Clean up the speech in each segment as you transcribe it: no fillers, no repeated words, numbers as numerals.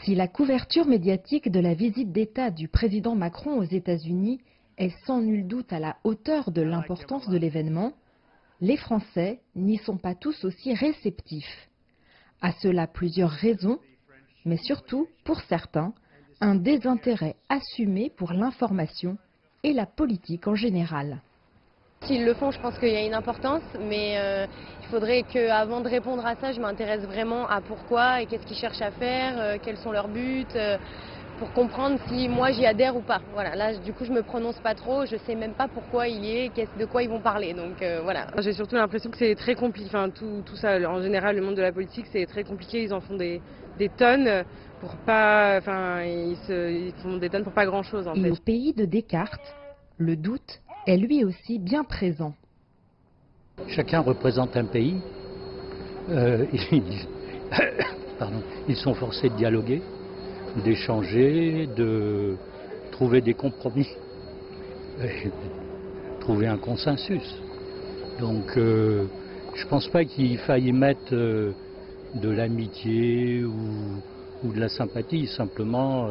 Si la couverture médiatique de la visite d'État du président Macron aux États-Unis est sans nul doute à la hauteur de l'importance de l'événement, les Français n'y sont pas tous aussi réceptifs. À cela plusieurs raisons, mais surtout, pour certains, un désintérêt assumé pour l'information et la politique en général. S'ils le font, je pense qu'il y a une importance, mais il faudrait qu'avant de répondre à ça, je m'intéresse vraiment à pourquoi et qu'est-ce qu'ils cherchent à faire, quels sont leurs buts, pour comprendre si moi j'y adhère ou pas. Voilà, là du coup je me prononce pas trop, je sais même pas pourquoi il y est, de quoi ils vont parler, donc voilà. J'ai surtout l'impression que c'est très compliqué, enfin tout ça, en général le monde de la politique c'est très compliqué, ils en font des tonnes pour pas, enfin ils font des tonnes pour pas grand chose en fait. Et au pays de Descartes, le doute est lui aussi bien présent. Chacun représente un pays, ils sont forcés de dialoguer, d'échanger, de trouver des compromis, trouver un consensus. Donc je pense pas qu'il faille y mettre de l'amitié ou de la sympathie, simplement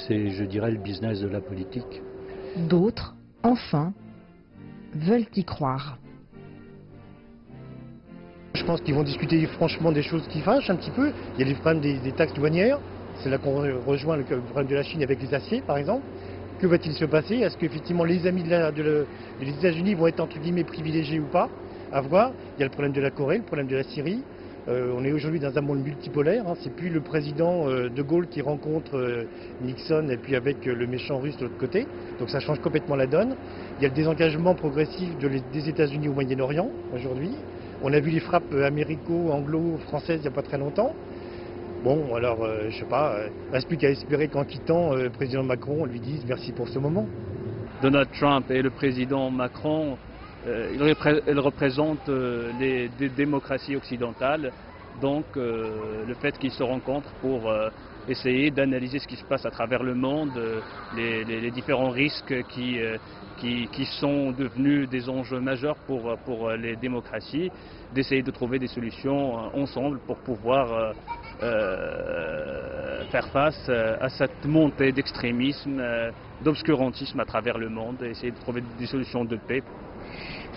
c'est, je dirais, le business de la politique. D'autres, enfin, veulent y croire. Je pense qu'ils vont discuter franchement des choses qui fâchent un petit peu. Il y a les problèmes des taxes douanières. C'est là qu'on rejoint le problème de la Chine avec les aciers, par exemple. Que va-t-il se passer? Est-ce qu'effectivement les amis des États-Unis vont être entre guillemets privilégiés ou pas? À voir. Il y a le problème de la Corée, le problème de la Syrie. On est aujourd'hui dans un monde multipolaire. C'est plus le président de Gaulle qui rencontre Nixon et puis avec le méchant russe de l'autre côté. Donc ça change complètement la donne. Il y a le désengagement progressif des États-Unis au Moyen-Orient aujourd'hui. On a vu les frappes américo-anglo-françaises il n'y a pas très longtemps. Bon, alors, je sais pas, il ne reste plus qu'à espérer qu'en quittant, le président Macron, on lui dise merci pour ce moment. Donald Trump et le président Macron, ils représentent les démocraties occidentales. Donc, le fait qu'ils se rencontrent pour essayer d'analyser ce qui se passe à travers le monde, les différents risques qui sont devenus des enjeux majeurs pour les démocraties, d'essayer de trouver des solutions ensemble pour pouvoir faire face à cette montée d'extrémisme, d'obscurantisme à travers le monde, et essayer de trouver des solutions de paix.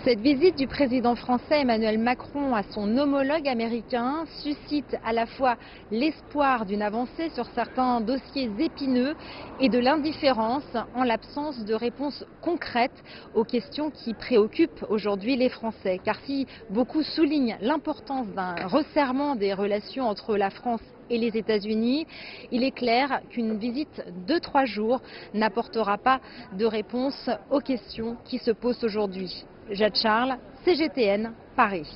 Cette visite du président français Emmanuel Macron à son homologue américain suscite à la fois l'espoir d'une avancée sur certains dossiers épineux et de l'indifférence en l'absence de réponses concrètes aux questions qui préoccupent aujourd'hui les Français. Car si beaucoup soulignent l'importance d'un resserrement des relations entre la France et les États-Unis, il est clair qu'une visite de 3 jours n'apportera pas de réponse aux questions qui se posent aujourd'hui. Jade Charles, CGTN, Paris.